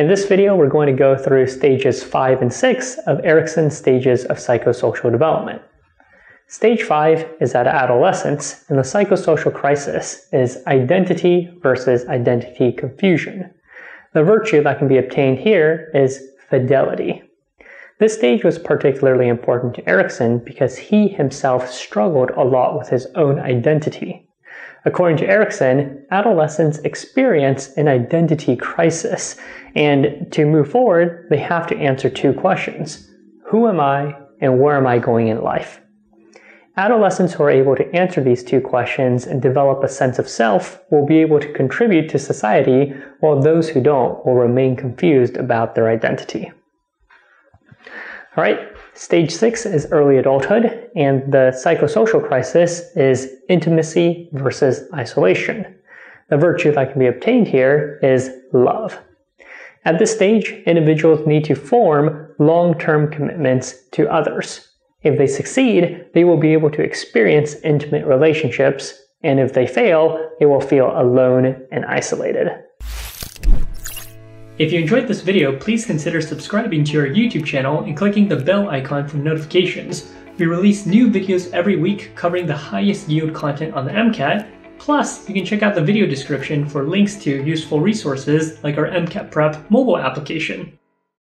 In this video, we're going to go through stages 5 and 6 of Erikson's stages of psychosocial development. Stage 5 is at adolescence, and the psychosocial crisis is identity versus identity confusion. The virtue that can be obtained here is fidelity. This stage was particularly important to Erikson because he himself struggled a lot with his own identity. According to Erikson, adolescents experience an identity crisis, and to move forward, they have to answer two questions. Who am I, and where am I going in life? Adolescents who are able to answer these two questions and develop a sense of self will be able to contribute to society, while those who don't will remain confused about their identity. Alright, stage 6 is early adulthood, and the psychosocial crisis is intimacy versus isolation. The virtue that can be obtained here is love. At this stage, individuals need to form long-term commitments to others. If they succeed, they will be able to experience intimate relationships, and if they fail, they will feel alone and isolated. If you enjoyed this video, please consider subscribing to our YouTube channel and clicking the bell icon for notifications. We release new videos every week covering the highest yield content on the MCAT. Plus, you can check out the video description for links to useful resources like our MCAT Prep mobile application.